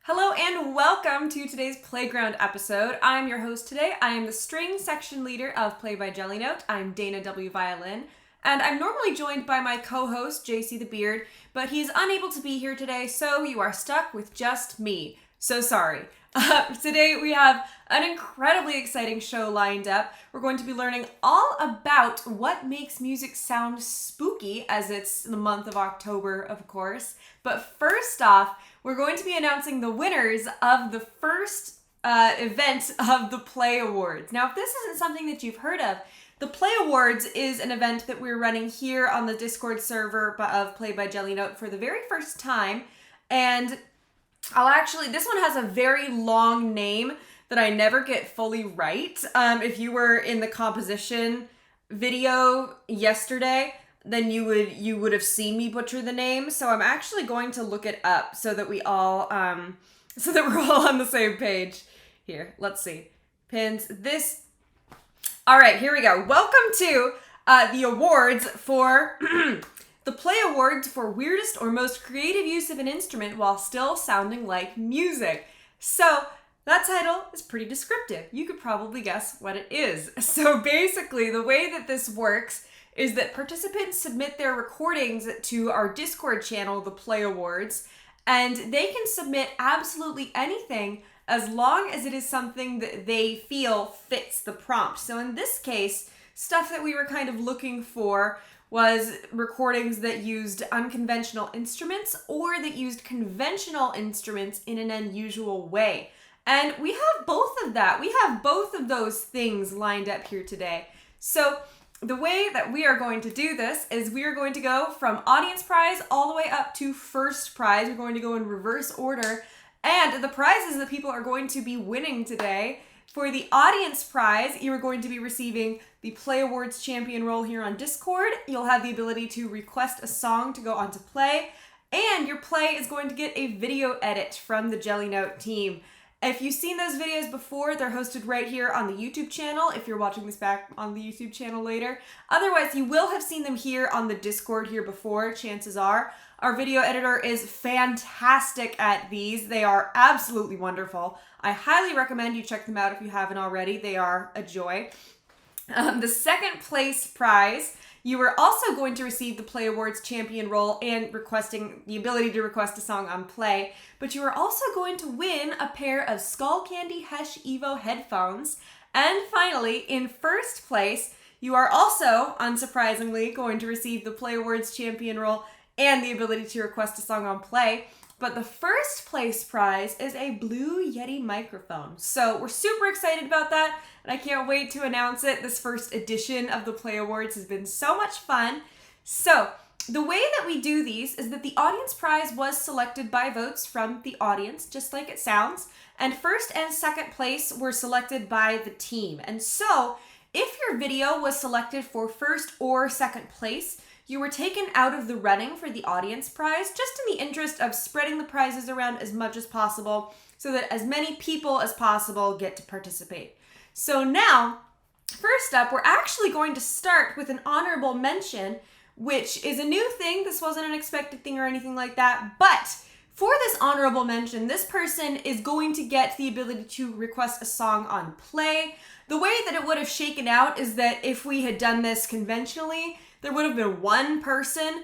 Hello and welcome to today's Playground episode. I'm your host today. I am the string section leader of Play by Jellynote. I'm Dana W. Violin, and I'm normally joined by my co-host, JC the Beard, but he's unable to be here today, so you are stuck with just me. So sorry. Today we have an incredibly exciting show lined up. We're going to be learning all about what makes music sound spooky, as it's the month of October, of course. But first off, we're going to be announcing the winners of the first event of the Play Awards. Now, if this isn't something that you've heard of, the Play Awards is an event that we're running here on the Discord server of Play by Jellynote for the very first time. And this one has a very long name that I never get fully right. If you were in the composition video yesterday, then you would have seen me butcher the name. So I'm actually going to look it up so that we're all on the same page. Here, let's see. Pins this. All right, here we go. Welcome to the awards for the Play Awards for weirdest or most creative use of an instrument while still sounding like music. So that title is pretty descriptive. You could probably guess what it is. So basically, the way that this works is that participants submit their recordings to our Discord channel, the Play Awards, and they can submit absolutely anything as long as it is something that they feel fits the prompt. So in this case, stuff that we were kind of looking for was recordings that used unconventional instruments or that used conventional instruments in an unusual way. And we have both of that. We have both of those things lined up here today. So the way that we are going to do this is we are going to go from audience prize all the way up to first prize. We're going to go in reverse order. And the prizes that people are going to be winning today, for the audience prize, you are going to be receiving the Play Awards champion role here on Discord. You'll have the ability to request a song to go on to play. And your play is going to get a video edit from the Jellynote team. If you've seen those videos before, they're hosted right here on the YouTube channel, if you're watching this back on the YouTube channel later. Otherwise, you will have seen them here on the Discord here before, chances are. Our video editor is fantastic at these. They are absolutely wonderful. I highly recommend you check them out if you haven't already. They are a joy. The second place prize, you are also going to receive the Play Awards champion role and requesting the ability to request a song on play, but you are also going to win a pair of Skull Candy Hesh Evo headphones. And finally, in first place, you are also, unsurprisingly, going to receive the Play Awards champion role and the ability to request a song on play. But the first place prize is a Blue Yeti microphone. So we're super excited about that, and I can't wait to announce it. This first edition of the Play Awards has been so much fun. So the way that we do these is that the audience prize was selected by votes from the audience, just like it sounds, and first and second place were selected by the team. And so if your video was selected for first or second place, you were taken out of the running for the audience prize, just in the interest of spreading the prizes around as much as possible so that as many people as possible get to participate. So now, first up, we're actually going to start with an honorable mention, which is a new thing. This wasn't an expected thing or anything like that, but for this honorable mention, this person is going to get the ability to request a song on play. The way that it would have shaken out is that if we had done this conventionally, there would have been one person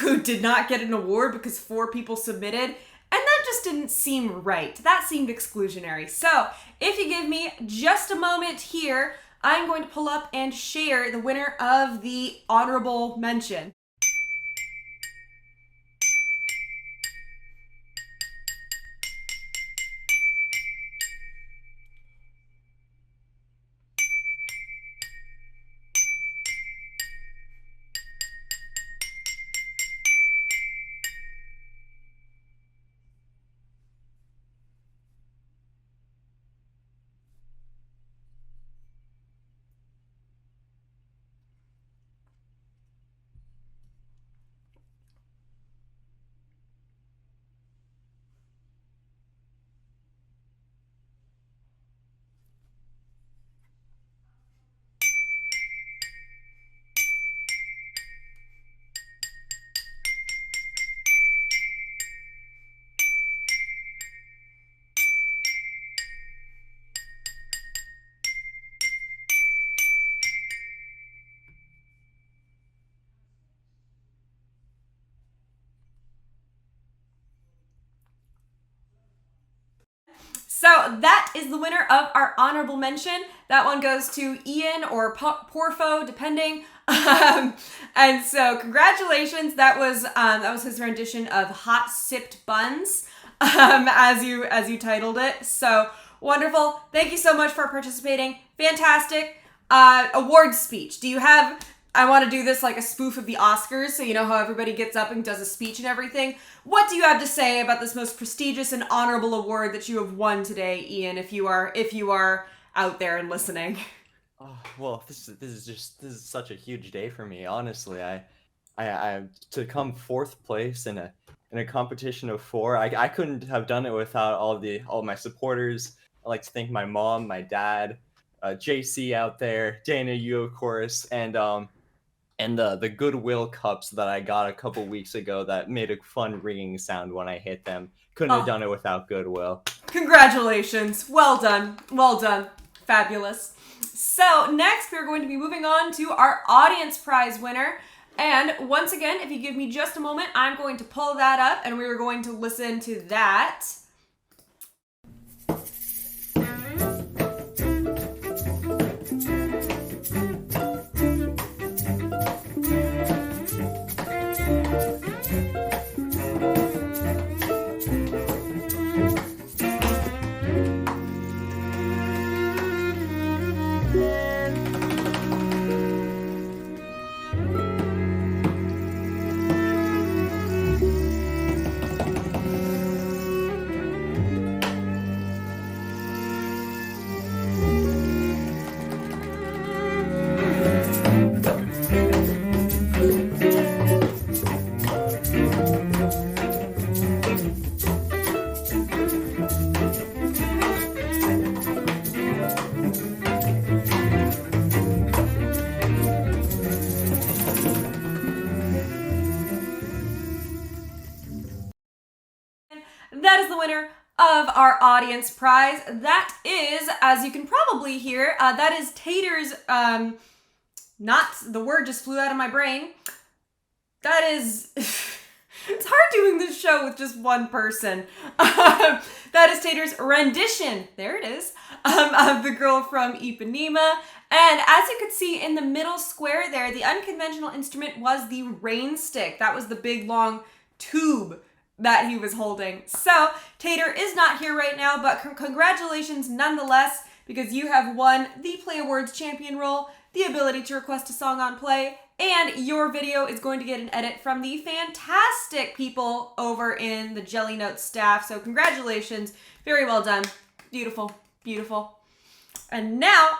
who did not get an award because 4 people submitted, and that just didn't seem right. That seemed exclusionary. So if you give me just a moment here, I'm going to pull up and share the winner of the honorable mention. So that is the winner of our honorable mention. That one goes to Ian or Porfo, depending. And so congratulations. That was his rendition of Hot Sipped Buns, as you titled it. So wonderful. Thank you so much for participating. Fantastic. Award speech. Do you have... I want to do this like a spoof of the Oscars, so you know how everybody gets up and does a speech and everything. What do you have to say about this most prestigious and honorable award that you have won today, Ian, if you are out there and listening? Oh, well, this is such a huge day for me. Honestly, I to come fourth place in a competition of four. I couldn't have done it without all my supporters. I'd like to thank my mom, my dad, JC out there, Dana, you of course, and the Goodwill cups that I got a couple weeks ago that made a fun ringing sound when I hit them. Couldn't have done it without Goodwill. Congratulations. Well done. Well done. Fabulous. So next we're going to be moving on to our audience prize winner. And once again, if you give me just a moment, I'm going to pull that up and we're going to listen to that. That is the winner of our audience prize. That is, as you can probably hear, that is Tater's, not, the word just flew out of my brain. That is, it's hard doing this show with just one person. That is Tater's rendition, there it is, of The Girl from Ipanema. And as you could see in the middle square there, the unconventional instrument was the rain stick. That was the big long tube that he was holding. So Tater is not here right now, but congratulations nonetheless, because you have won the Play Awards champion role, the ability to request a song on play, and your video is going to get an edit from the fantastic people over in the Jellynote staff. So congratulations, very well done. Beautiful, beautiful. And now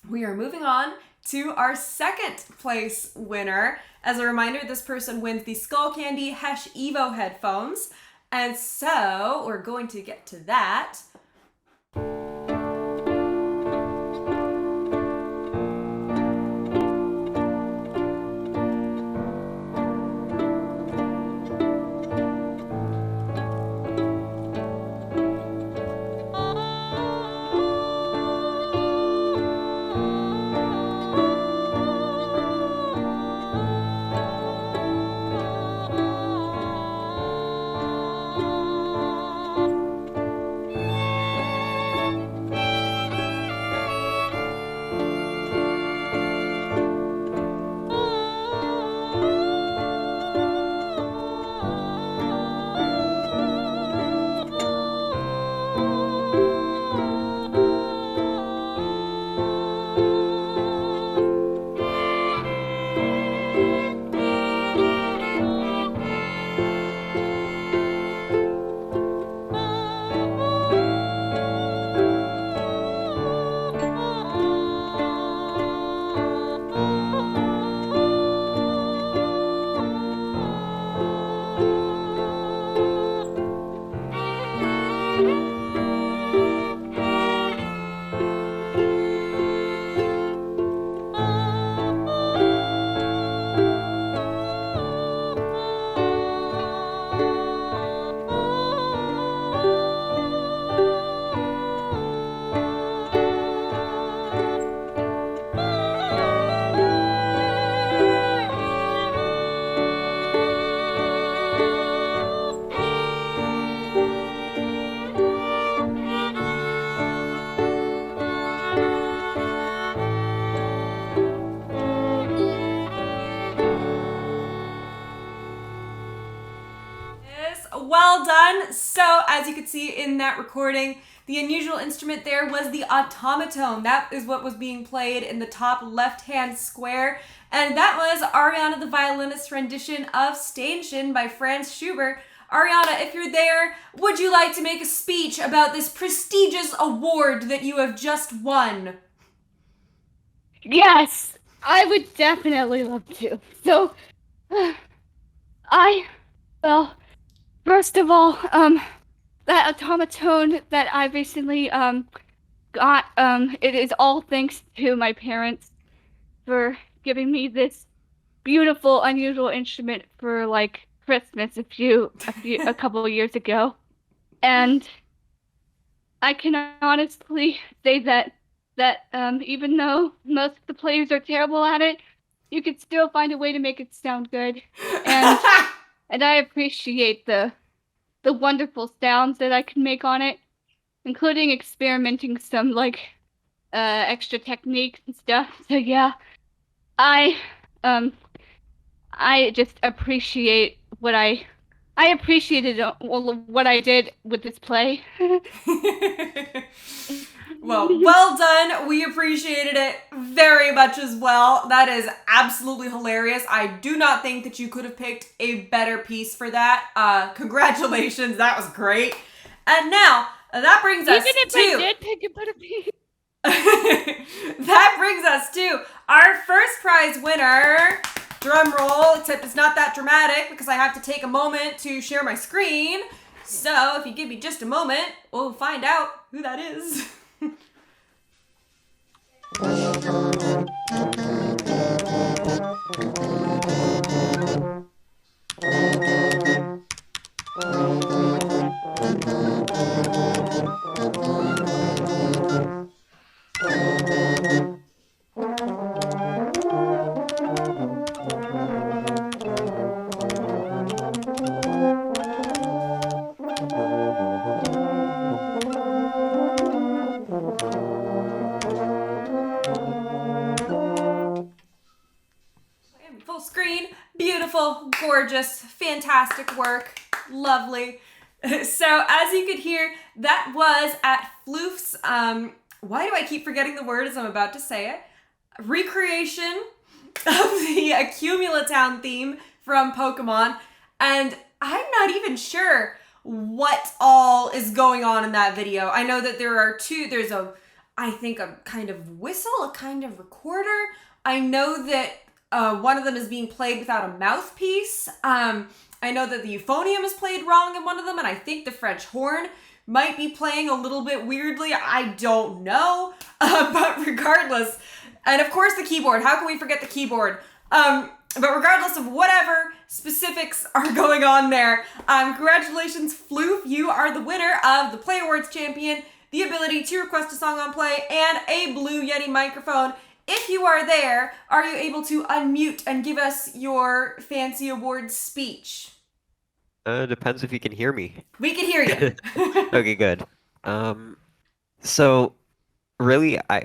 we are moving on to our second place winner. As a reminder, this person wins the Skull Candy Hesh Evo headphones. And so we're going to get to that. as you could see in that recording, the unusual instrument there was the Otamatone. That is what was being played in the top left-hand square. And that was Ariana the violinist's rendition of Ständchen by Franz Schubert. Ariana, if you're there, would you like to make a speech about this prestigious award that you have just won? Yes, I would definitely love to. So, well, first of all, that Automatone that I recently, got, it is all thanks to my parents for giving me this beautiful, unusual instrument for, like, Christmas a couple of years ago. And I can honestly say that even though most of the players are terrible at it, you could still find a way to make it sound good. And I appreciate the wonderful sounds that I can make on it, including experimenting some like extra techniques and stuff. So yeah, I um I just appreciate I appreciated all of what I did with this play. Well done. We appreciated it very much as well. That is absolutely hilarious. I do not think that you could have picked a better piece for that. Congratulations. That was great. And now, that brings us Even if I did pick a better piece. That brings us to our first prize winner. Drum roll, except it's not that dramatic because I have to take a moment to share my screen. So if you give me just a moment, we'll find out who that is. Full screen, beautiful, gorgeous, fantastic work, lovely. So as you could hear, that was at Floof's, why do I keep forgetting the word as I'm about to say it? Recreation of the Accumula Town theme from Pokemon. And I'm not even sure what all is going on in that video. I know that there's I think a kind of whistle, a kind of recorder. I know that one of them is being played without a mouthpiece. I know that the euphonium is played wrong in one of them, and I think the French horn might be playing a little bit weirdly. I don't know. But regardless, and of course the keyboard. How can we forget the keyboard? But regardless of whatever specifics are going on there, congratulations, Floof. You are the winner of the Play Awards champion, the ability to request a song on play, and a Blue Yeti microphone. If you are there, are you able to unmute and give us your fancy awards speech? Depends if you can hear me. We can hear you. Okay, good. So really, I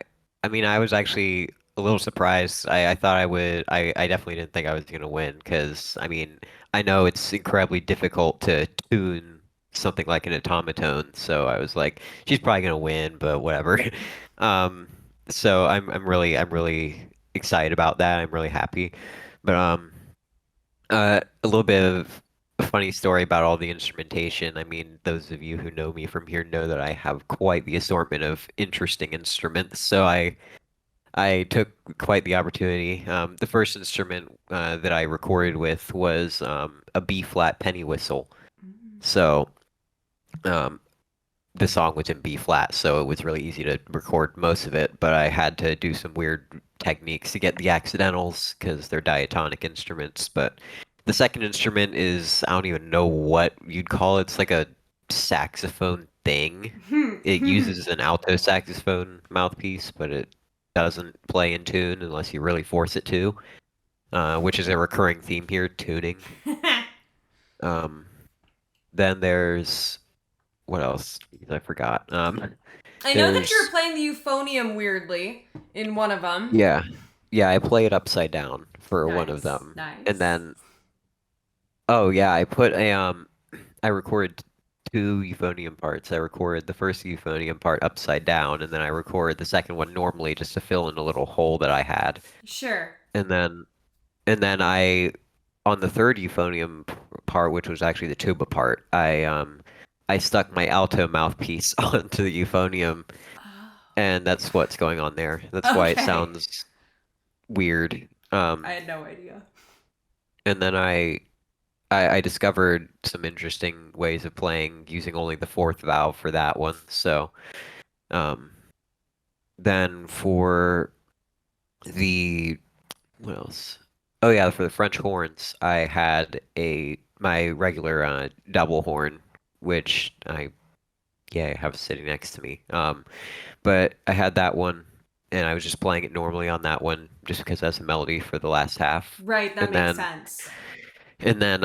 mean, I was actually a little surprised. I thought I would. I definitely didn't think I was gonna win because I mean, I know it's incredibly difficult to tune something like an automaton. So I was like, she's probably gonna win, but whatever. So I'm really excited about that. I'm really happy. But a little bit of a funny story about all the instrumentation. I mean, those of you who know me from here know that I have quite the assortment of interesting instruments. So I took quite the opportunity. The first instrument that I recorded with was a B flat penny whistle. So the song was in B flat, so it was really easy to record most of it. But I had to do some weird techniques to get the accidentals because they're diatonic instruments. But the second instrument is, I don't even know what you'd call it. It's like a saxophone thing. It uses an alto saxophone mouthpiece, but it doesn't play in tune unless you really force it to, which is a recurring theme here, tuning. Then there's, what else? I forgot. I know that you were playing the euphonium weirdly in one of them. Yeah, I play it upside down for one of Nice, them. nice. And then, oh yeah, I put a I recorded two euphonium parts. I record the first euphonium part upside down, and then I record the second one normally just to fill in a little hole that I had. Sure. And then I on the third euphonium part, which was actually the tuba part, I stuck my alto mouthpiece onto the euphonium, and that's what's going on there. That's why it Okay. sounds weird. I had no idea. And then I discovered some interesting ways of playing using only the fourth valve for that one. So, um, then for the what else? Oh yeah, for the French horns, I had my regular double horn, which I have sitting next to me. But I had that one, and I was just playing it normally on that one, just because that's a melody for the last half. Right, that And makes then sense. and then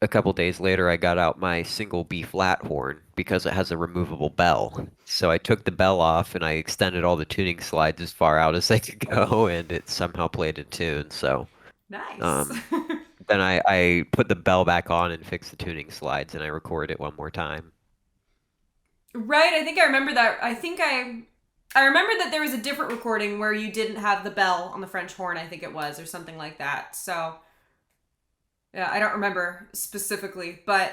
a couple days later, I got out my single B flat horn because it has a removable bell. So I took the bell off and I extended all the tuning slides as far out as they could go, and it somehow played in tune. So Nice. um, then I put the bell back on and fixed the tuning slides, and I recorded it one more time. Right, I think I remember that. I remember that there was a different recording where you didn't have the bell on the French horn, I think it was, or something like that. So, yeah, I don't remember specifically, but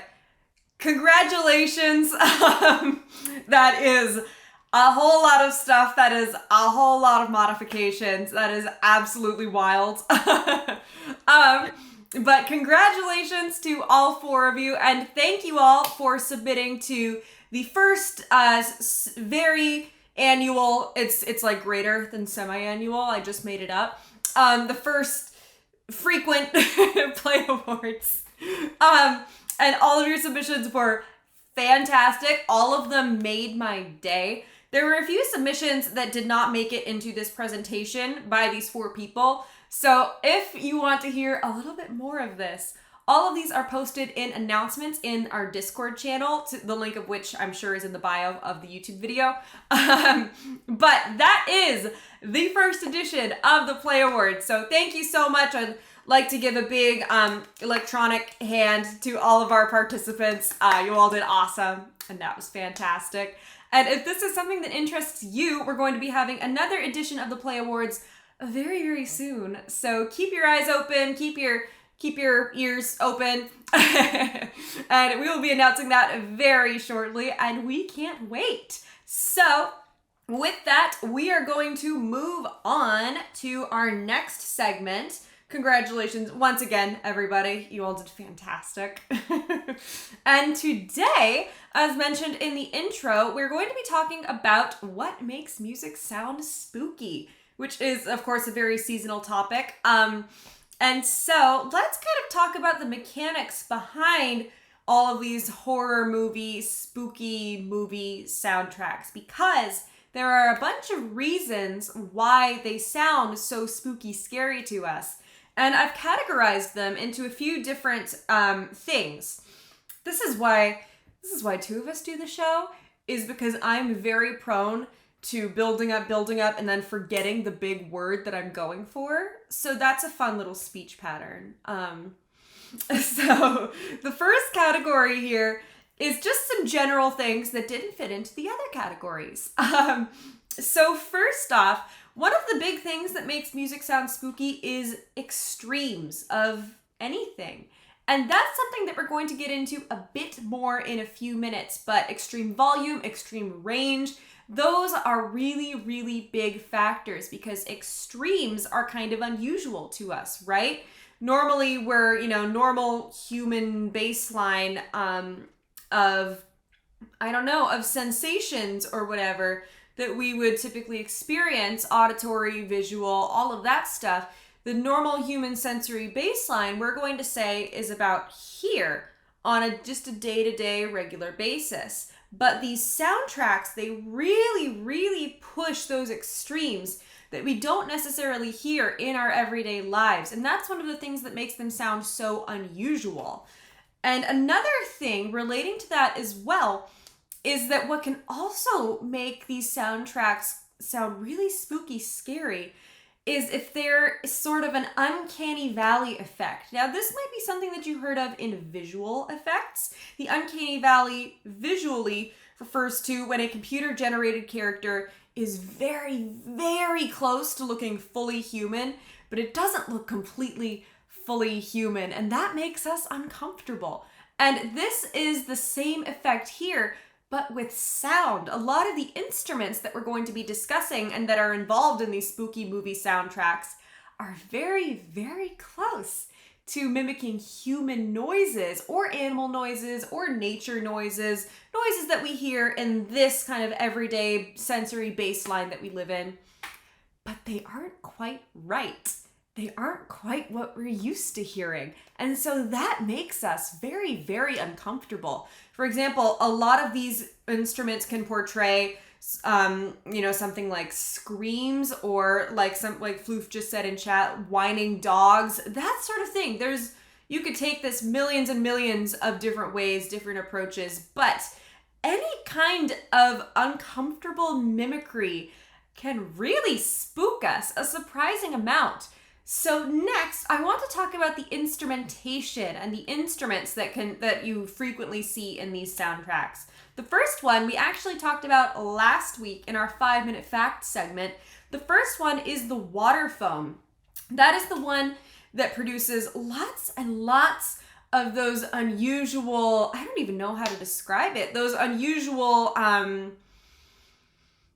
congratulations. That is a whole lot of stuff. That is a whole lot of modifications. That is absolutely wild. But congratulations to all four of you, and thank you all for submitting to the first very annual, it's like greater than semi-annual, I just made it up, the first frequent Play Awards. And all of your submissions were fantastic. All of them made my day. There were a few submissions that did not make it into this presentation by these four people. So if you want to hear a little bit more of this, all of these are posted in announcements in our Discord channel, the link of which I'm sure is in the bio of the YouTube video. But that is the first edition of the Play Awards. So thank you so much. I'd like to give a big electronic hand to all of our participants. You all did awesome, and that was fantastic. And if this is something that interests you, we're going to be having another edition of the Play Awards very, very soon. So keep your eyes open, keep your ears open, and we will be announcing that very shortly, and we can't wait. So with that, we are going to move on to our next segment. Congratulations once again, everybody. You all did fantastic. And today, as mentioned in the intro, we're going to be talking about what makes music sound spooky, which is, of course, a very seasonal topic. And so let's kind of talk about the mechanics behind all of these horror movie, spooky movie soundtracks, because there are a bunch of reasons why they sound so spooky, scary to us. And I've categorized them into a few different things. This is why two of us do the show, is because I'm very prone to building up, and then forgetting the big word that I'm going for. So that's a fun little speech pattern. So the first category here is just some general things that didn't fit into the other categories. So first off, one of the big things that makes music sound spooky is extremes of anything. And that's something that we're going to get into a bit more in a few minutes, but extreme volume, extreme range, those are really, really big factors because extremes are kind of unusual to us, right? Normally we're, normal human baseline of sensations or whatever that we would typically experience, auditory, visual, all of that stuff. The normal human sensory baseline, we're going to say, is about here on just a day-to-day regular basis. But these soundtracks, they really, really push those extremes that we don't necessarily hear in our everyday lives. And that's one of the things that makes them sound so unusual. And another thing relating to that as well is that what can also make these soundtracks sound really spooky, scary is if there is sort of an uncanny valley effect. Now, this might be something that you heard of in visual effects. The uncanny valley visually refers to when a computer-generated character is very, very close to looking fully human, but it doesn't look completely fully human, and that makes us uncomfortable. And this is the same effect here, but with sound. A lot of the instruments that we're going to be discussing and that are involved in these spooky movie soundtracks are very, very close to mimicking human noises or animal noises or nature noises, noises that we hear in this kind of everyday sensory baseline that we live in. But they aren't quite right. They aren't quite what we're used to hearing. And so that makes us very, very uncomfortable. For example, a lot of these instruments can portray, something like screams or like Floof just said in chat, whining dogs, that sort of thing. You could take this millions and millions of different ways, different approaches, but any kind of uncomfortable mimicry can really spook us a surprising amount. So next, I want to talk about the instrumentation and the instruments that you frequently see in these soundtracks. The first one we actually talked about last week in our 5-minute fact segment. The first one is the waterphone. That is the one that produces lots and lots of those unusual, I don't even know how to describe it, those unusual,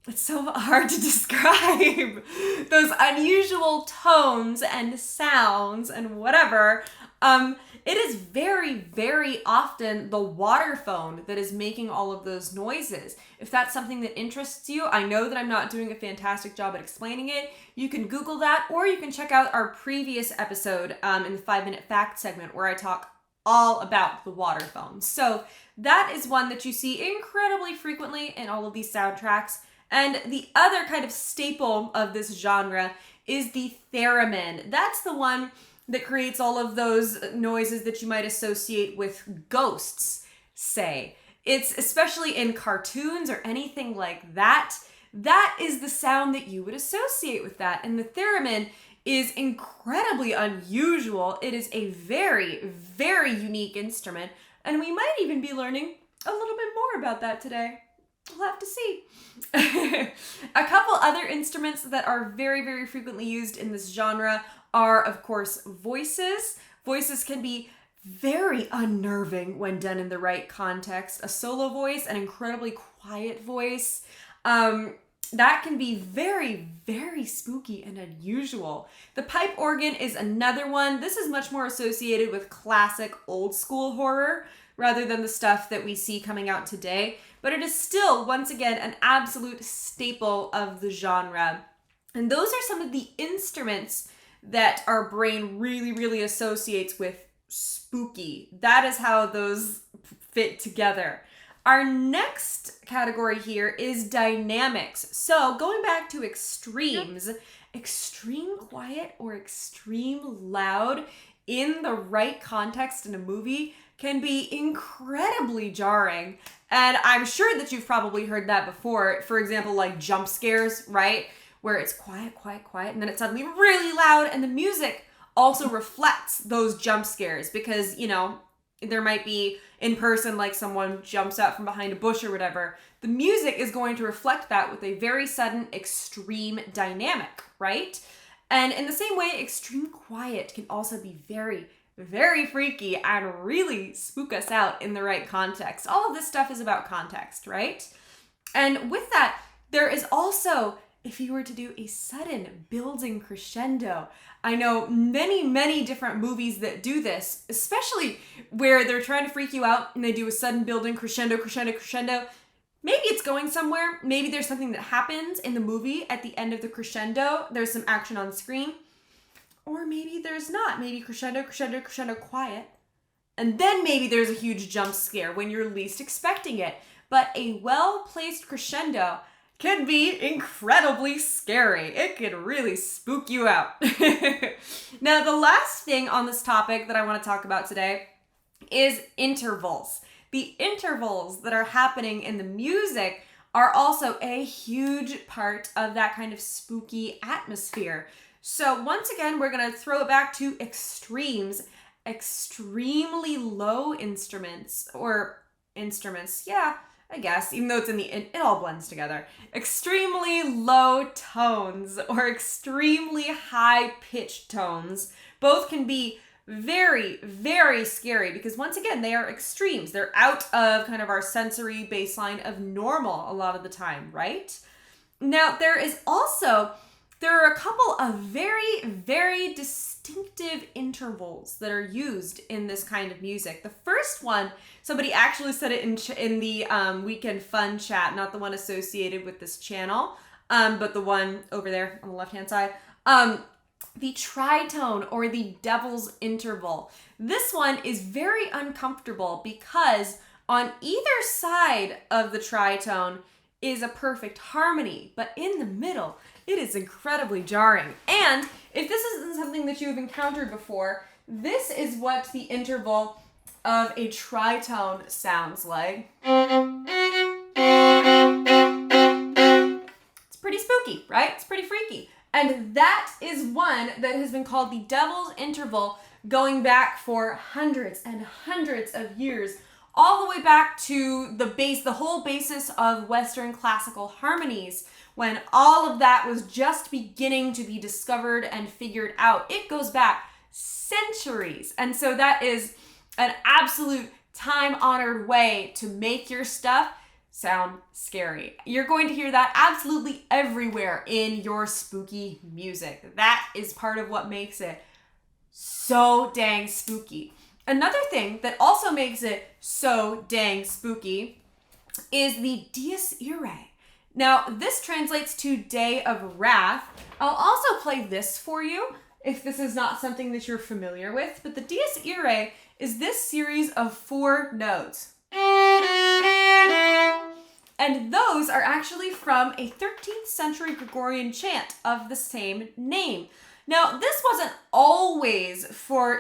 it's so hard to describe, those unusual tones and sounds and whatever. It is very, very often the waterphone that is making all of those noises. If that's something that interests you, I know that I'm not doing a fantastic job at explaining it. You can Google that, or you can check out our previous episode in the 5-minute fact segment where I talk all about the waterphone. So that is one that you see incredibly frequently in all of these soundtracks. And the other kind of staple of this genre is the theremin. That's the one that creates all of those noises that you might associate with ghosts, say. It's especially in cartoons or anything like that. That is the sound that you would associate with that. And the theremin is incredibly unusual. It is a very, very unique instrument. And we might even be learning a little bit more about that today. We'll have to see. A couple other instruments that are very, very frequently used in this genre are, of course, voices. Voices can be very unnerving when done in the right context. A solo voice, an incredibly quiet voice, that can be very, very spooky and unusual. The pipe organ is another one. This is much more associated with classic old school horror rather than the stuff that we see coming out today. But it is still, once again, an absolute staple of the genre. And those are some of the instruments that our brain really, really associates with spooky. That is how those fit together. Our next category here is dynamics. So going back to extremes, extreme quiet or extreme loud in the right context in a movie can be incredibly jarring. And I'm sure that you've probably heard that before. For example, like jump scares, right? Where it's quiet, quiet, quiet, and then it's suddenly really loud, and the music also reflects those jump scares because, there might be in person, like someone jumps out from behind a bush or whatever. The music is going to reflect that with a very sudden extreme dynamic, right? And in the same way, extreme quiet can also be very, very freaky and really spook us out in the right context. All of this stuff is about context, right? And with that, there is also, if you were to do a sudden building crescendo, I know many, many different movies that do this, especially where they're trying to freak you out and they do a sudden building crescendo, crescendo, crescendo. Maybe it's going somewhere. Maybe there's something that happens in the movie at the end of the crescendo. There's some action on screen. Or maybe there's not. Maybe crescendo, crescendo, crescendo, quiet. And then maybe there's a huge jump scare when you're least expecting it. But a well-placed crescendo can be incredibly scary. It can really spook you out. Now, the last thing on this topic that I want to talk about today is intervals. The intervals that are happening in the music are also a huge part of that kind of spooky atmosphere. So once again, we're going to throw it back to extremes. Extremely low instruments, or instruments, yeah, I guess, even though it all blends together. Extremely low tones or extremely high pitched tones. Both can be very, very scary because once again, they are extremes. They're out of kind of our sensory baseline of normal a lot of the time, right? Now, there are a couple of very, very distinctive intervals that are used in this kind of music. The first one, somebody actually said it in the Weekend Fun chat, not the one associated with this channel, but the one over there on the left-hand side. The tritone or the devil's interval. This one is very uncomfortable because on either side of the tritone is a perfect harmony, but in the middle, it is incredibly jarring. And if this isn't something that you've encountered before, this is what the interval of a tritone sounds like. It's pretty spooky, right? It's pretty freaky. And that is one that has been called the devil's interval going back for hundreds and hundreds of years, all the way back to the whole basis of Western classical harmonies, when all of that was just beginning to be discovered and figured out. It goes back centuries. And so that is an absolute time-honored way to make your stuff sound scary. You're going to hear that absolutely everywhere in your spooky music. That is part of what makes it so dang spooky. Another thing that also makes it so dang spooky is the Dies Irae. Now, this translates to Day of Wrath. I'll also play this for you if this is not something that you're familiar with, but the Dies Irae is this series of 4 notes. And those are actually from a 13th century Gregorian chant of the same name. Now, this wasn't always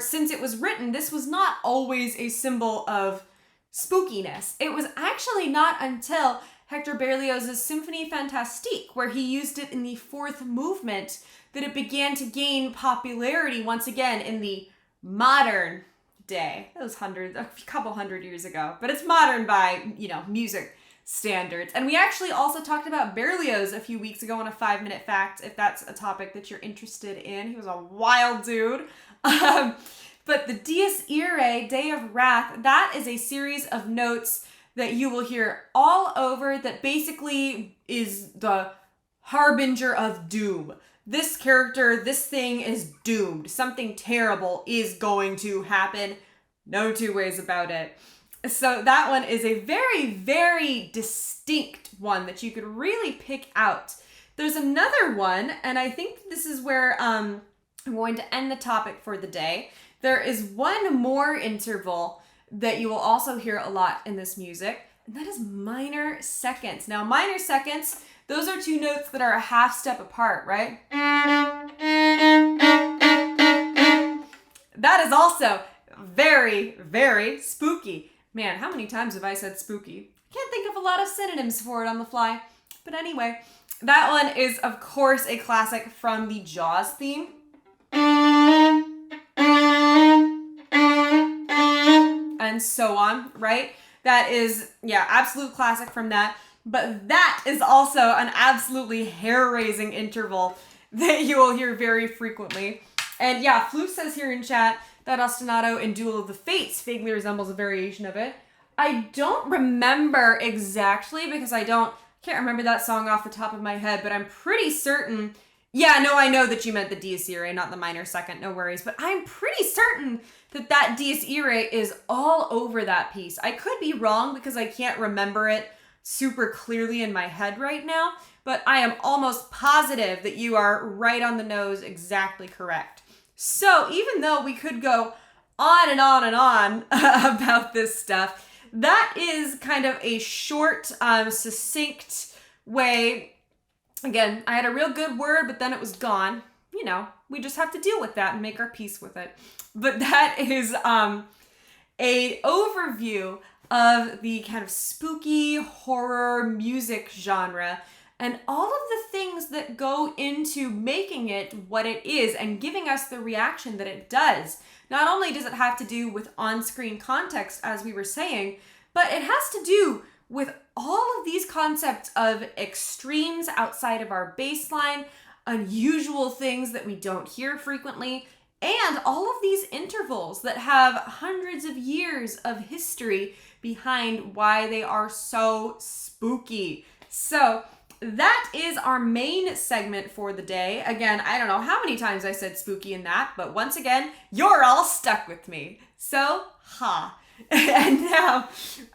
since it was written, this was not always a symbol of spookiness. It was actually not until Hector Berlioz's Symphonie Fantastique, where he used it in the 4th movement, that it began to gain popularity once again in the modern day. That was a couple hundred years ago, but it's modern by, music standards. And we actually also talked about Berlioz a few weeks ago on a 5-minute fact, if that's a topic that you're interested in. He was a wild dude. But the Dies Irae, Day of Wrath, that is a series of notes that you will hear all over that basically is the harbinger of doom. This character, this thing is doomed. Something terrible is going to happen. No two ways about it. So that one is a very, very distinct one that you could really pick out. There's another one, and I think this is where I'm going to end the topic for the day. There is one more interval that you will also hear a lot in this music, and that is minor seconds. Now, minor seconds, those are 2 notes that are a half step apart, right? That is also very, very spooky. Man, how many times have I said spooky? Can't think of a lot of synonyms for it on the fly. But anyway, that one is, of course, a classic from the Jaws theme. And so on, right? That is, absolute classic from that. But that is also an absolutely hair-raising interval that you will hear very frequently. And Floof says here in chat that ostinato in Duel of the Fates vaguely resembles a variation of it. I don't remember exactly because I can't remember that song off the top of my head, but I'm pretty certain. I know that you meant the Dies Irae, not the minor second, no worries. But I'm pretty certain that Dies Irae is all over that piece. I could be wrong because I can't remember it super clearly in my head right now, but I am almost positive that you are right on the nose, exactly correct. So even though we could go on and on and on about this stuff, that is kind of a short, succinct way. Again, I had a real good word, but then it was gone. We just have to deal with that and make our peace with it. But that is a overview of the kind of spooky horror music genre. and all of the things that go into making it what it is and giving us the reaction that it does. Not only does it have to do with on-screen context, as we were saying, but it has to do with all of these concepts of extremes outside of our baseline, unusual things that we don't hear frequently, and all of these intervals that have hundreds of years of history behind why they are so spooky. So that is our main segment for the day. Again, I don't know how many times I said spooky in that, but once again, you're all stuck with me. So, And now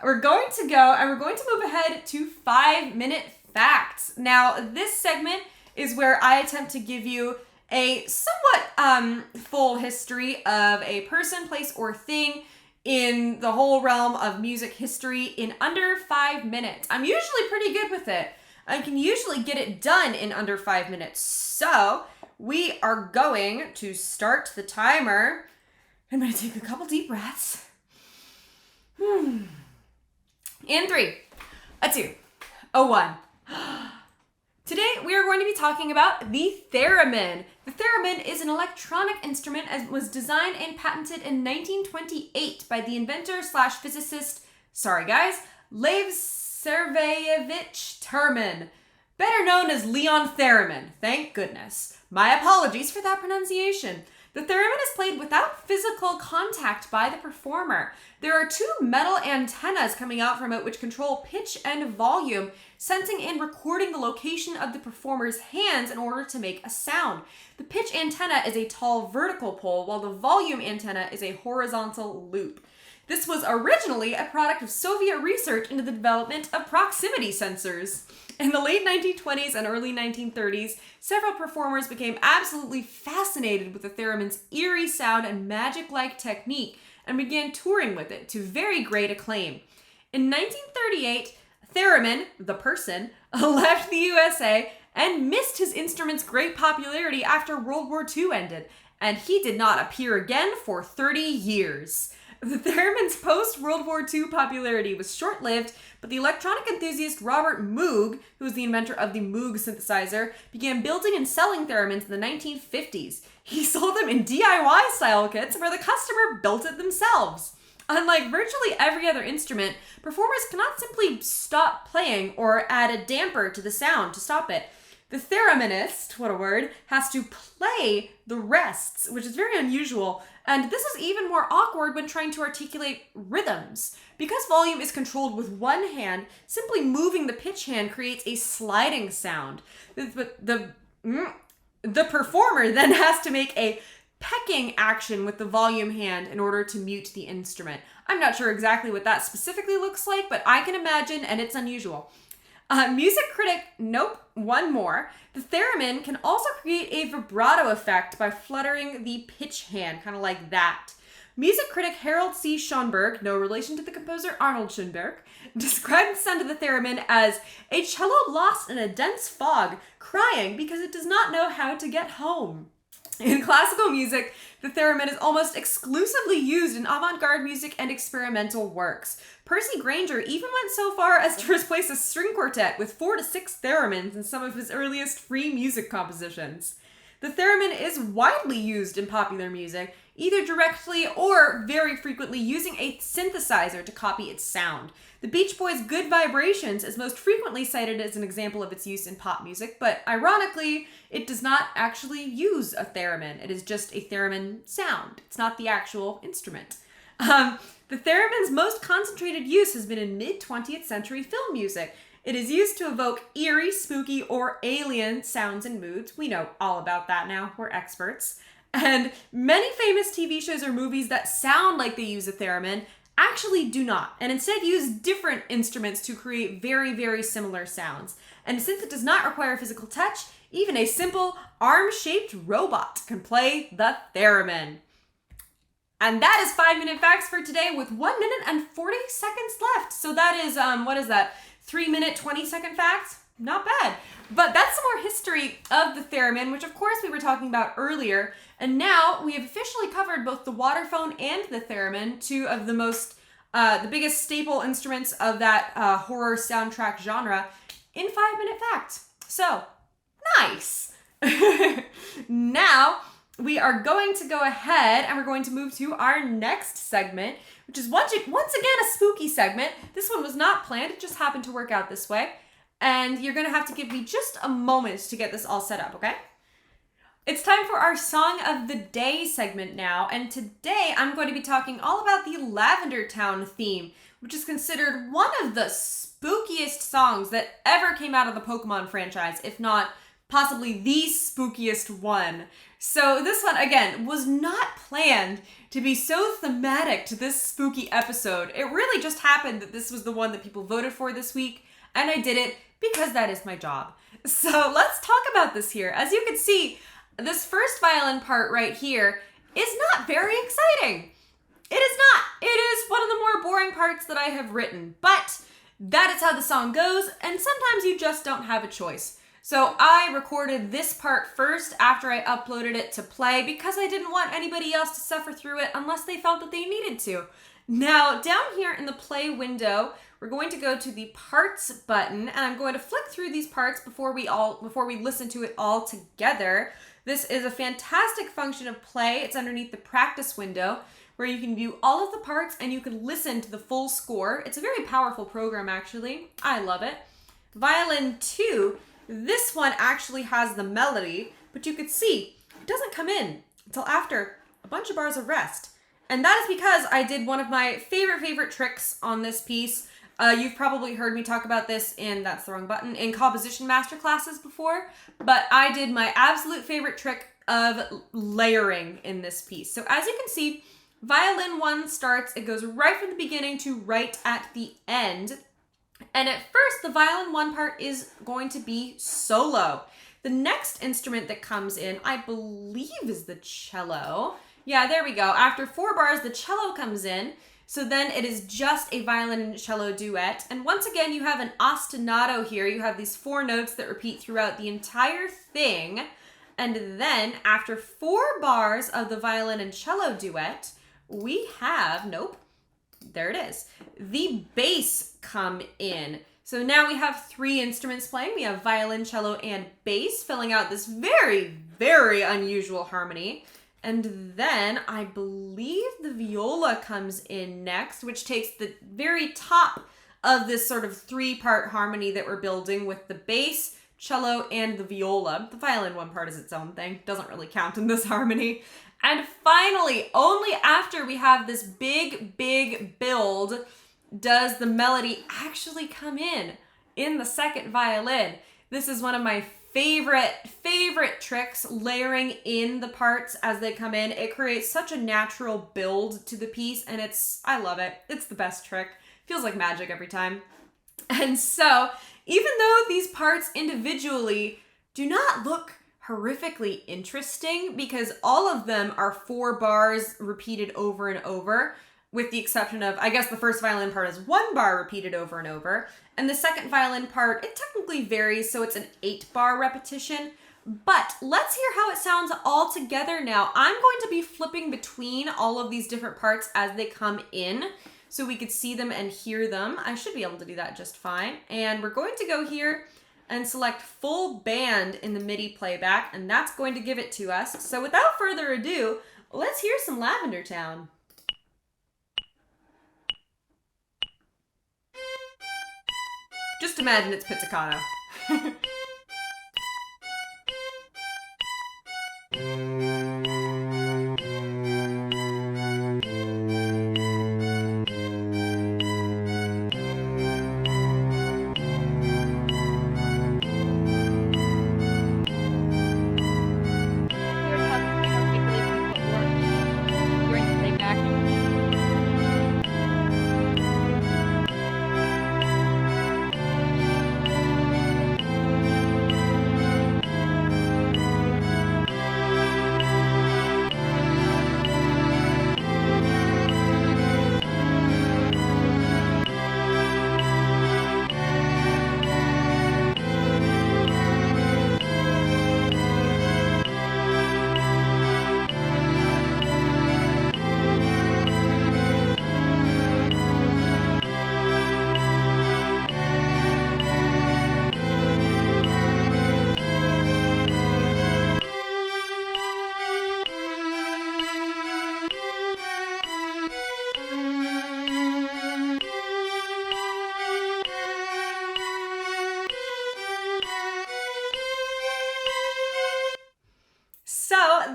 we're going to go and we're going to move ahead to 5-minute facts. Now, this segment is where I attempt to give you a somewhat full history of a person, place, or thing in the whole realm of music history in under 5 minutes. I'm usually pretty good with it. I can usually get it done in under 5 minutes. So we are going to start the timer. I'm going to take a couple deep breaths. In 3, a 2, a 1. Today we are going to be talking about the theremin. The theremin is an electronic instrument and was designed and patented in 1928 by the inventor/physicist, Lev Sergeyevich Termin, better known as Leon Theramin. Thank goodness. My apologies for that pronunciation. The theremin is played without physical contact by the performer. There are 2 metal antennas coming out from it which control pitch and volume, sensing and recording the location of the performer's hands in order to make a sound. The pitch antenna is a tall vertical pole, while the volume antenna is a horizontal loop. This was originally a product of Soviet research into the development of proximity sensors. In the late 1920s and early 1930s, several performers became absolutely fascinated with the theremin's eerie sound and magic-like technique and began touring with it to very great acclaim. In 1938, Theramin, the person, left the USA and missed his instrument's great popularity after World War II ended, and he did not appear again for 30 years. The theremin's post-World War II popularity was short-lived, but the electronic enthusiast Robert Moog, who was the inventor of the Moog synthesizer, began building and selling theremins in the 1950s. He sold them in DIY-style kits where the customer built it themselves. Unlike virtually every other instrument, performers cannot simply stop playing or add a damper to the sound to stop it. The thereminist, what a word, has to play the rests, which is very unusual, and this is even more awkward when trying to articulate rhythms. Because volume is controlled with one hand, simply moving the pitch hand creates a sliding sound. The performer then has to make a pecking action with the volume hand in order to mute the instrument. I'm not sure exactly what that specifically looks like, but I can imagine, and it's unusual. Music critic, one more. The theremin can also create a vibrato effect by fluttering the pitch hand, kind of like that. Music critic Harold C. Schoenberg, no relation to the composer Arnold Schoenberg, described the sound of the theremin as a cello lost in a dense fog, crying because it does not know how to get home. In classical music, the theremin is almost exclusively used in avant-garde music and experimental works. Percy Grainger even went so far as to replace a string quartet with 4 to 6 theremins in some of his earliest free music compositions. The theremin is widely used in popular music, either directly or very frequently using a synthesizer to copy its sound. The Beach Boys' Good Vibrations is most frequently cited as an example of its use in pop music, but ironically, it does not actually use a theremin. It is just a theremin sound. It's not the actual instrument. The theremin's most concentrated use has been in mid-20th century film music. It is used to evoke eerie, spooky, or alien sounds and moods. We know all about that now. We're experts. And many famous TV shows or movies that sound like they use a theremin actually do not, and instead use different instruments to create very, very similar sounds. And since it does not require physical touch, even a simple arm-shaped robot can play the theremin. And that is 5-minute facts for today with 1 minute and 40 seconds left. So that is, 3-minute, 20-second facts? Not bad. But that's some more history of the theremin, which of course we were talking about earlier. And now we have officially covered both the waterphone and the theremin, two of the the biggest staple instruments of that horror soundtrack genre, in 5-minute facts. So, nice. Now, we are going to go ahead and we're going to move to our next segment, which is once again a spooky segment. This one was not planned, it just happened to work out this way. And you're going to have to give me just a moment to get this all set up, okay? It's time for our Song of the Day segment now, and today I'm going to be talking all about the Lavender Town theme, which is considered one of the spookiest songs that ever came out of the Pokemon franchise, if not possibly the spookiest one. So this one, again, was not planned to be so thematic to this spooky episode. It really just happened that this was the one that people voted for this week, and I did it because that is my job. So let's talk about this here. As you can see, this first violin part right here is not very exciting. It is not. It is one of the more boring parts that I have written, but that is how the song goes, and sometimes you just don't have a choice. So I recorded this part first after I uploaded it to play because I didn't want anybody else to suffer through it unless they felt that they needed to. Now, down here in the play window, we're going to go to the parts button, and I'm going to flick through these parts before we listen to it all together. This is a fantastic function of play. It's underneath the practice window where you can view all of the parts and you can listen to the full score. It's a very powerful program, actually. I love it. Violin 2, this one actually has the melody, but you could see it doesn't come in until after a bunch of bars of rest. And that is because I did one of my favorite tricks on this piece. You've probably heard me talk about this in composition masterclasses before, but I did my absolute favorite trick of layering in this piece. So as you can see, violin 1 starts, it goes right from the beginning to right at the end. And at first, the violin 1 part is going to be solo. The next instrument that comes in, I believe, is the cello. Yeah, there we go. After 4 bars, the cello comes in. So then it is just a violin and cello duet. And once again, you have an ostinato here. You have these 4 notes that repeat throughout the entire thing. And then after 4 bars of the violin and cello duet, we have, there it is, the bass come in. So now we have 3 instruments playing. We have violin, cello, and bass filling out this very unusual harmony. And then I believe the viola comes in next, which takes the very top of this sort of 3-part harmony that we're building with the bass, cello, and the viola. The violin 1 part is its own thing. Doesn't really count in this harmony. And finally, only after we have this big build does the melody actually come in the second violin. This is one of my favorite tricks, layering in the parts as they come in. It creates such a natural build to the piece, and I love it. It's the best trick. Feels like magic every time. And so, even though these parts individually do not look horrifically interesting, because all of them are 4 bars repeated over and over, with the exception of, I guess the first violin part is 1 bar repeated over and over, and the second violin part, it technically varies, so it's an 8-bar repetition. But let's hear how it sounds all together now. I'm going to be flipping between all of these different parts as they come in, so we could see them and hear them. I should be able to do that just fine. And we're going to go here and select full band in the MIDI playback, and that's going to give it to us. So without further ado, let's hear some Lavender Town. Just imagine it's pizzicato.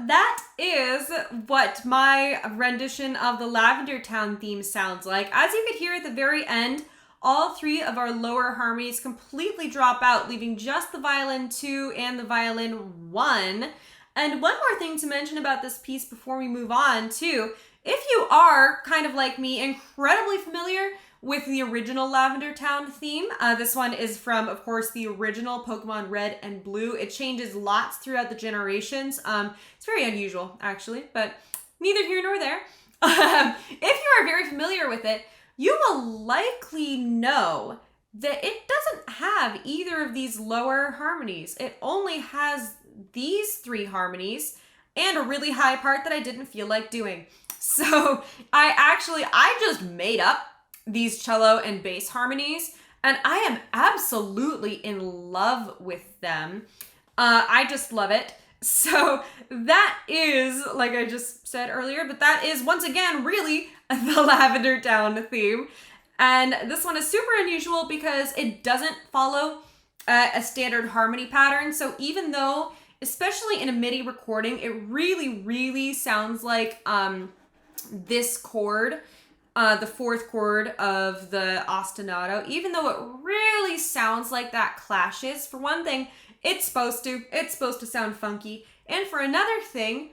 that is what my rendition of the Lavender Town theme sounds like. As you could hear at the very end, all three of our lower harmonies completely drop out, leaving just the violin 2 and the violin 1. And one more thing to mention about this piece before we move on, too. If you are, kind of like me, incredibly familiar with the original Lavender Town theme, this one is from, of course, the original Pokemon Red and Blue. It changes lots throughout the generations. It's very unusual, actually, but neither here nor there. If you are very familiar with it, you will likely know that it doesn't have either of these lower harmonies. It only has these 3 harmonies and a really high part that I didn't feel like doing. So I just made up these cello and bass harmonies, and I am absolutely in love with them. I just love it. So that is, like I just said earlier, but that is once again really the Lavender Town theme. And this one is super unusual because it doesn't follow a standard harmony pattern. So even though, especially in a MIDI recording, it really, really sounds like this chord, the 4th chord of the ostinato, even though it really sounds like that clashes. For one thing, it's supposed to sound funky. And for another thing,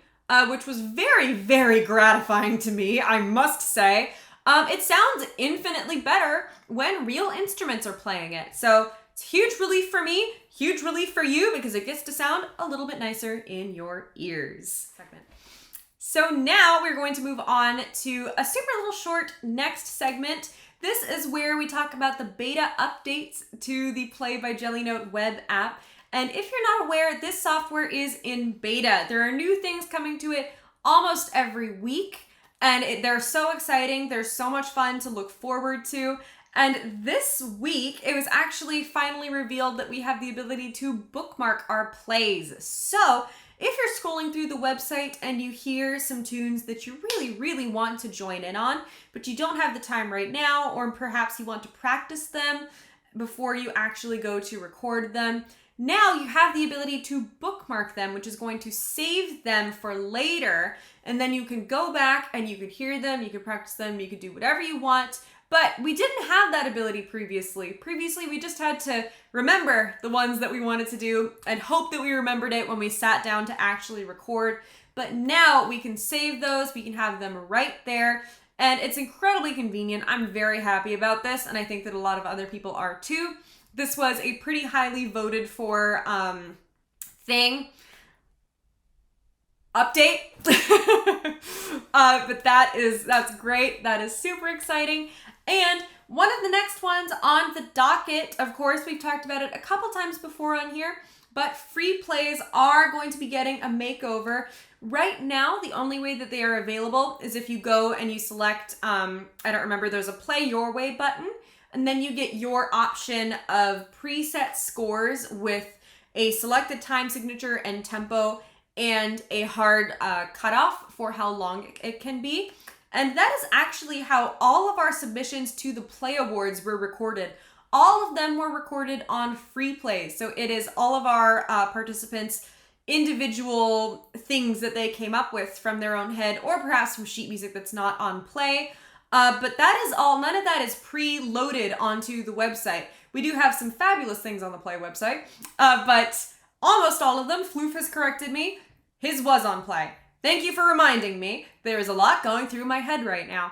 which was very, very gratifying to me, I must say, it sounds infinitely better when real instruments are playing it. So it's a huge relief for me, huge relief for you, because it gets to sound a little bit nicer in your ears. So now we're going to move on to a super little short next segment. This is where we talk about the beta updates to the Play by Jellynote web app. And if you're not aware, this software is in beta. There are new things coming to it almost every week, and they're so exciting. They're so much fun to look forward to. And this week, it was actually finally revealed that we have the ability to bookmark our plays. So if you're scrolling through the website and you hear some tunes that you really, really want to join in on, but you don't have the time right now, or perhaps you want to practice them before you actually go to record them, now you have the ability to bookmark them, which is going to save them for later. And then you can go back and you could hear them, you could practice them, you could do whatever you want. But we didn't have that ability previously. Previously, we just had to remember the ones that we wanted to do and hope that we remembered it when we sat down to actually record. But now we can save those, we can have them right there, and it's incredibly convenient. I'm very happy about this, and I think that a lot of other people are too. This was a pretty highly voted for update. But that's great. That is super exciting. And one of the next ones on the docket, of course, we've talked about it a couple times before on here, but free plays are going to be getting a makeover. Right now, the only way that they are available is if you go and you select, I don't remember, there's a Play Your Way button, and then you get your option of preset scores with a selected time signature and tempo and a hard cutoff for how long it can be. And that is actually how all of our submissions to the Play Awards were recorded. All of them were recorded on free plays. So it is all of our participants' individual things that they came up with from their own head, or perhaps from sheet music that's not on play. But that is all, none of that is pre-loaded onto the website. We do have some fabulous things on the Play website, but almost all of them, Floof has corrected me, his was on Play. Thank you for reminding me. There is a lot going through my head right now.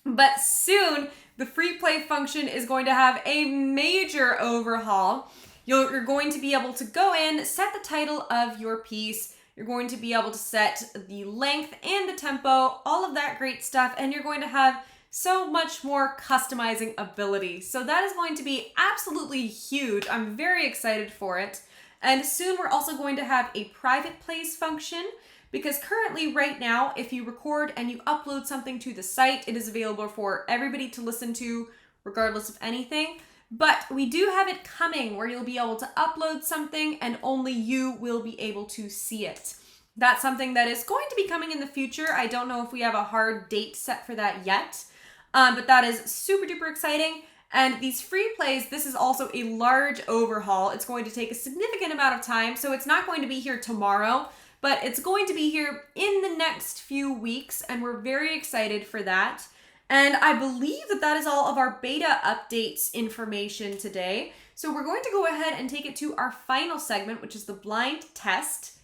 But soon, the free play function is going to have a major overhaul. You're going to be able to go in, set the title of your piece, you're going to be able to set the length and the tempo, all of that great stuff, and you're going to have so much more customizing ability. So that is going to be absolutely huge. I'm very excited for it. And soon we're also going to have a private plays function, because currently right now, if you record and you upload something to the site, it is available for everybody to listen to regardless of anything. But we do have it coming where you'll be able to upload something and only you will be able to see it. That's something that is going to be coming in the future. I don't know if we have a hard date set for that yet, but that is super duper exciting. And these free plays, this is also a large overhaul. It's going to take a significant amount of time, so it's not going to be here tomorrow, but it's going to be here in the next few weeks, and we're very excited for that. And I believe that that is all of our beta updates information today. So we're going to go ahead and take it to our final segment, which is the blind test.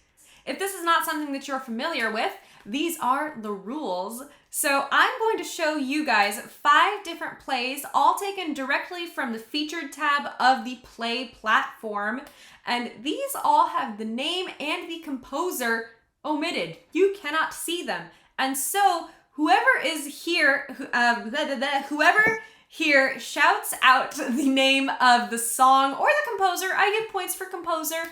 If this is not something that you're familiar with, these are the rules. So I'm going to show you guys 5 different plays, all taken directly from the featured tab of the play platform. And these all have the name and the composer omitted. You cannot see them. And so whoever is here, whoever here shouts out the name of the song or the composer, I give points for composer.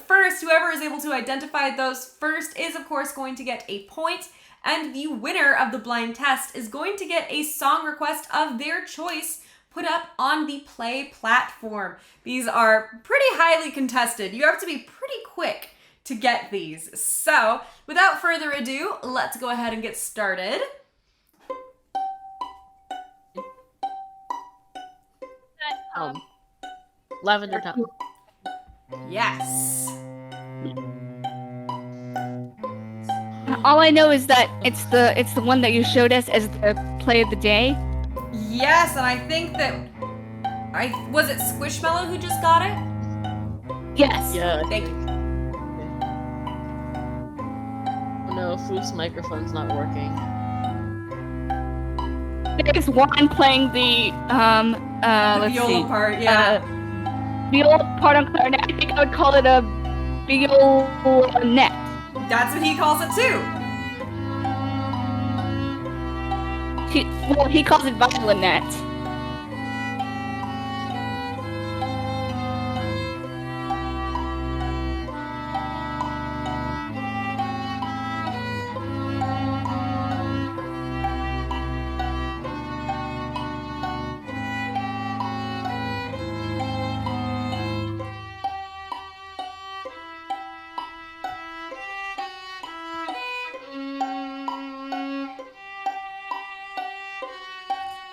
First, whoever is able to identify those first is of course going to get a point, and the winner of the blind test is going to get a song request of their choice put up on the play platform. These are pretty highly contested. You have to be pretty quick to get these. So, without further ado, let's go ahead and get started. Lavender Town. Yes. All I know is that it's the one that you showed us as the play of the day. Yes, and I think that was it Squishmallow who just got it? Yes. Yeah. Thank you. Oh no, Fruit's microphone's not working. There's one playing the The let's viola see. part, yeah. Viola part on clarinet. I think I would call it a violonette. That's what he calls it too. He calls it violonette.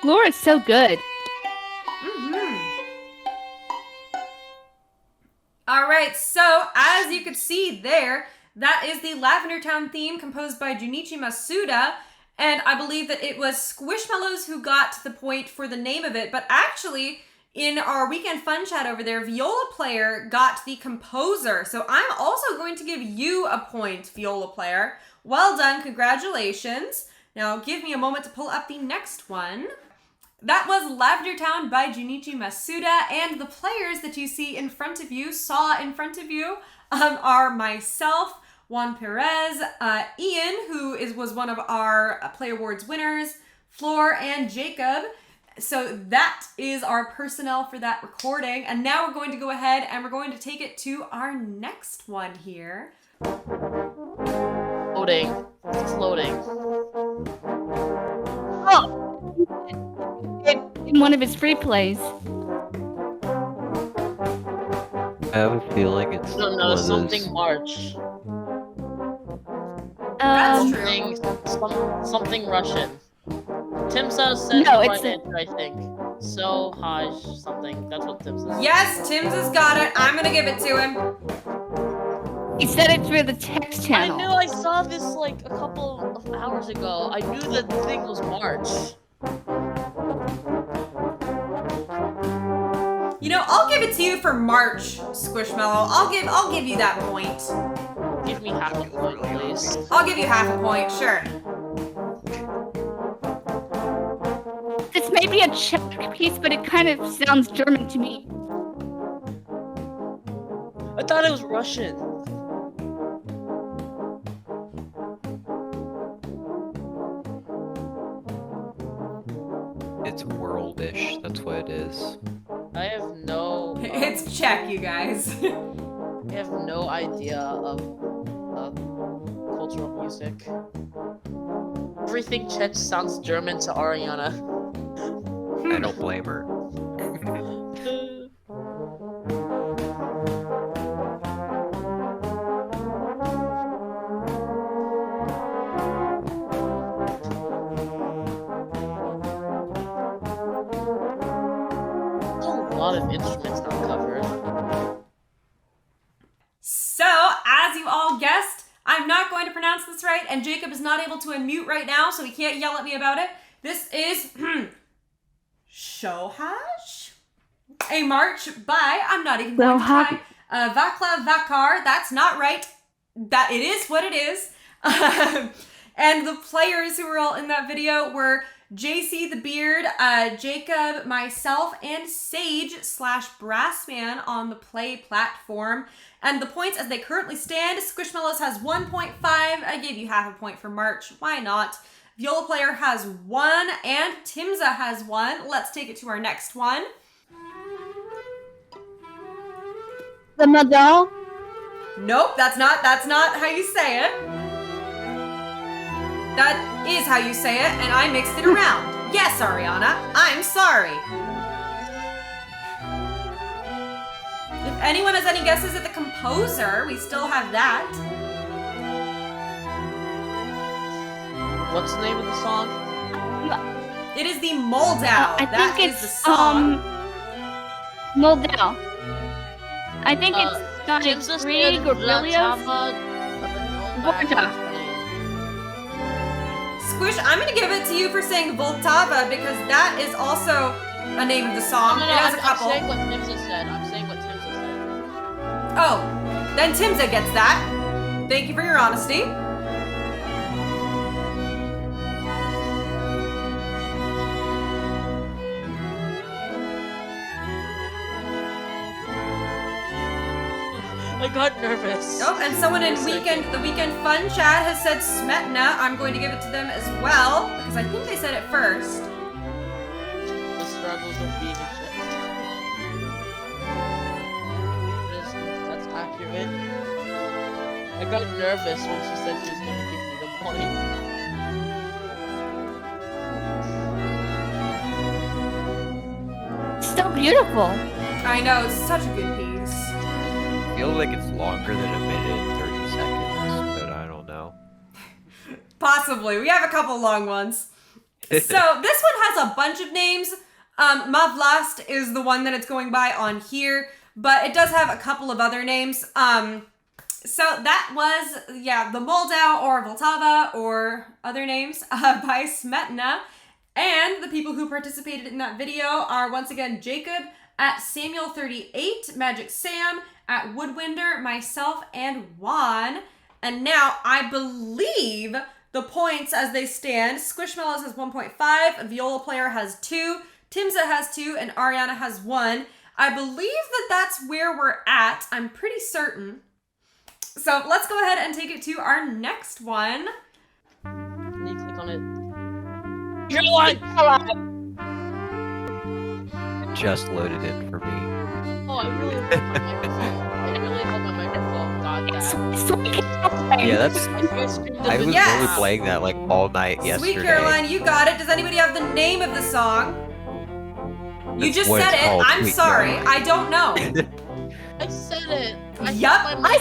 Laura's so good. All right, so as you could see there, that is the Lavender Town theme composed by Junichi Masuda, and I believe that it was Squishmallows who got the point for the name of it, but actually, in our weekend fun chat over there, Viola Player got the composer, so I'm also going to give you a point, Viola Player. Well done, congratulations. Now give me a moment to pull up the next one. That was Lavender Town by Junichi Masuda, and the players that you see in front of you, are myself, Juan Perez, Ian, who was one of our Play Awards winners, Floor, and Jacob. So that is our personnel for that recording, and now we're going to go ahead and we're going to take it to our next one here. Loading. It's loading. Oh! In one of his free plays. I have a feeling it's No, one no, of something those- March. That's true. Something Russian. Tim says said No, the it's right answer, I think. So Haj something. That's what Tim says. Yes, Tim's has got it. I'm gonna give it to him. He said it through the text I channel. knew I saw this like a couple of hours ago. I knew that the thing was March. You know, I'll give it to you for March, Squishmallow. I'll give you that point. Give me half a point, please. I'll give you half a point, sure. This may be a Czech piece, but it kind of sounds German to me. I thought it was Russian. It's worldish. That's what it is. I have no. It's Czech, you guys. I have no idea of cultural music. Everything Czech sounds German to Ariana. I don't blame her. lot of instruments not covered. So, as you all guessed, I'm not going to pronounce this right, and Jacob is not able to unmute right now, so he can't yell at me about it. This is Shohash? A march by, I'm not even going to try, Vaclav Vakar. That's not right. That it is what it is. And the players who were all in that video were JC the Beard, Jacob, myself, and Sage/Brassman on the play platform. And the points as they currently stand, Squishmallows has 1.5. I gave you half a point for March. Why not? Viola Player has 1, and Timza has 1. Let's take it to our next one. The Madal. Nope, that's not how you say it. That is how you say it, and I mixed it around. Yes, Ariana, I'm sorry. If anyone has any guesses at the composer, we still have that. What's the name of the song? It is the Moldau. I That think is it's the song. Moldau. I think it's Timza Grieg or Berlioz. Squish, I'm going to give it to you for saying Voltava because that is also a name of the song. No, it has a couple. I'm saying what Timza said. Oh, then Timza gets that. Thank you for your honesty. I got nervous. Oh, and someone in the Weekend Fun chat has said Smetana. I'm going to give it to them as well because I think they said it first. The struggles of being a chef. That's accurate. I got nervous when she said she was going to give me the point. So beautiful. I know, it's such a good piece. Feels like it's longer than a minute and 30 seconds, but I don't know. Possibly. We have a couple long ones. So this one has a bunch of names. Mavlast is the one that it's going by on here, but it does have a couple of other names. So that was, the Moldau or Voltava or other names by Smetana. And the people who participated in that video are once again Jacob at Samuel38, Magic Sam at Woodwinder, myself, and Juan. And now I believe the points as they stand, Squishmallows has 1.5, Viola Player has 2, Timza has 2, and Ariana has 1. I believe that that's where we're at. I'm pretty certain. So let's go ahead and take it to our next one. Can you click on it? Caroline! Just loaded in for me. Oh, I really hope my microphone got that. Yeah, that's. I screamed I the was video Yes! really out. playing that like all night yesterday. Sweet Caroline, you got it. Does anybody have the name of the song? You That's just what said it's it. called, I'm Sweet sorry. Caroline. I don't know. I said it. Yup. I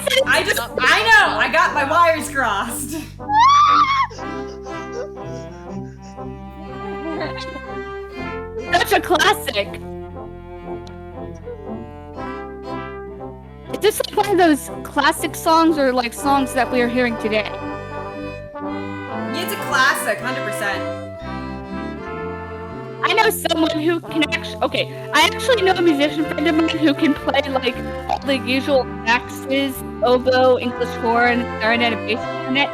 know. I got my wires crossed. Such a classic. Is this like one of those classic songs or like songs that we are hearing today? It's a classic, 100%. I know someone who can actually. Okay, I actually know a musician friend of mine who can play like all the usual saxes, oboe, English horn, clarinet, and bass clarinet.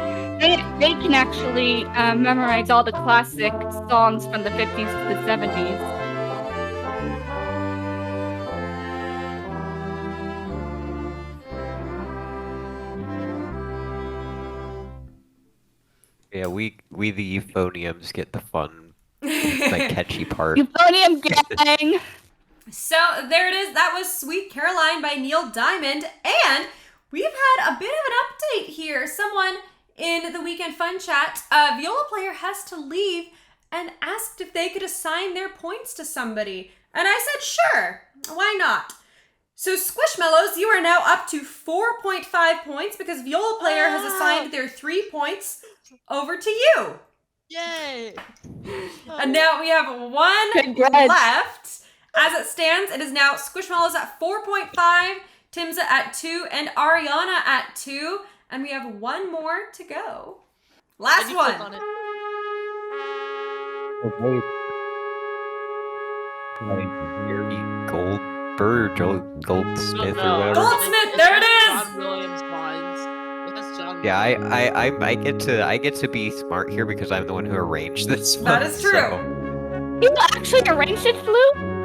They can actually memorize all the classic songs from the 50s to the 70s. Yeah, we the euphoniums get the fun, like catchy part. Euphonium gang! So there it is. That was Sweet Caroline by Neil Diamond. And we've had a bit of an update here. Someone in the Weekend Fun chat, Viola Player has to leave and asked if they could assign their points to somebody. And I said, sure, why not? So Squishmallows, you are now up to 4.5 points because Viola Player has assigned their 3 points over to you. Yay! And now we have one Congrats. left. As it stands, it is now Squishmallows at 4.5, Timza at 2, and Ariana at 2. And we have one more to go. Last And you click one. on it. Goldsmith No, or whatever. Goldsmith, there it is! John Williams vibes. It has John Yeah, Williams. I get to be smart here because I'm the one who arranged this one. That is true. So, You actually arranged it, Flu?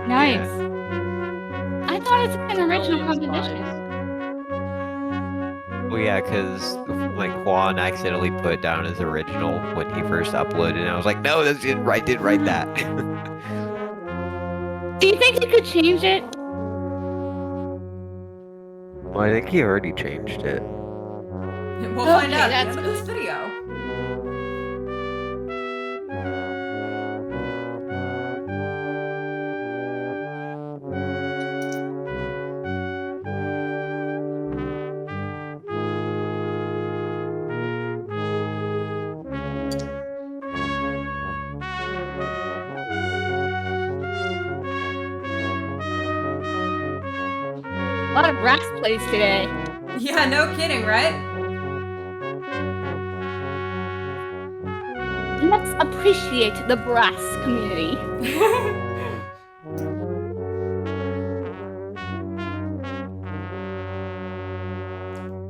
Nice. yeah. I thought it's an original Williams composition. vibes. Well, yeah, because like Juan accidentally put it down as original when he first uploaded, and I was like, no, that's did write that. Do you think you could change it? Well, I think he already changed it. We'll find Okay, out at that's the end of this video. A lot of brass plays today. Yeah, no kidding, right? Let's appreciate the brass community.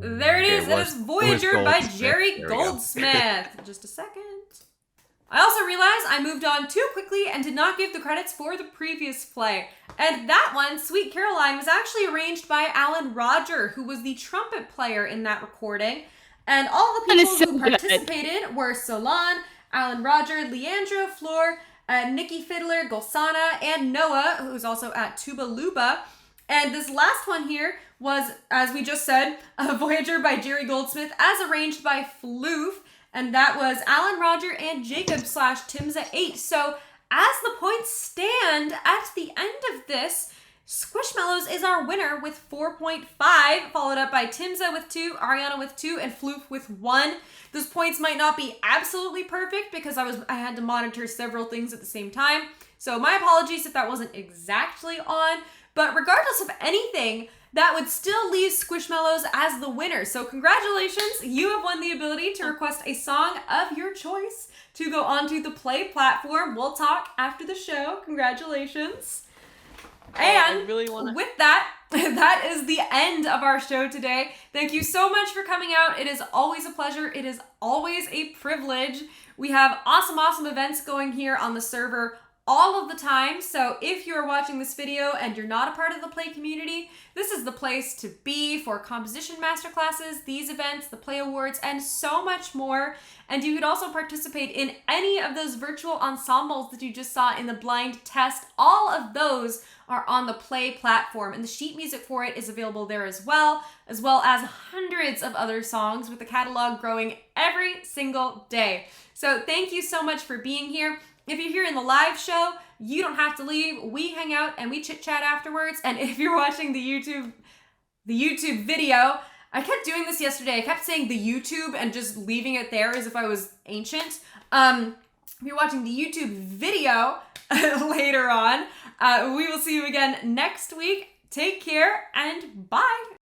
There it is. It is Voyager by Goldsmith. Jerry There we go. Goldsmith. Just a second. I also realized I moved on too quickly and did not give the credits for the previous play. And that one, Sweet Caroline, was actually arranged by Alan Roger, who was the trumpet player in that recording. And all the That is people so who good. participated were Solan, Alan Roger, Leandro, Floor, Nikki Fiddler, Golsana, and Noah, who's also at Tuba Luba. And this last one here was, as we just said, Voyager by Jerry Goldsmith, as arranged by Floof. And that was Alan Roger and Jacob / Timza 8. So as the points stand at the end of this, Squishmallows is our winner with 4.5, followed up by Timza with 2, Ariana with 2, and Floof with 1. Those points might not be absolutely perfect because I had to monitor several things at the same time. So my apologies if that wasn't exactly on. But regardless of anything, that would still leave Squishmallows as the winner. So congratulations, you have won the ability to request a song of your choice to go onto the Play platform. We'll talk after the show. Congratulations. And I really wanna... with that, that is the end of our show today. Thank you so much for coming out. It is always a pleasure. It is always a privilege. We have awesome events going here on the server all of the time. So if you are watching this video and you're not a part of the Play community, this is the place to be for composition masterclasses, these events, the Play Awards, and so much more. And you could also participate in any of those virtual ensembles that you just saw in the blind test. All of those are on the Play platform, and the sheet music for it is available there as well as hundreds of other songs, with the catalog growing every single day. So thank you so much for being here. If you're here in the live show, you don't have to leave. We hang out and we chit chat afterwards. And if you're watching the YouTube video, I kept doing this yesterday. I kept saying the YouTube and just leaving it there as if I was ancient. If you're watching the YouTube video later on, we will see you again next week. Take care and bye.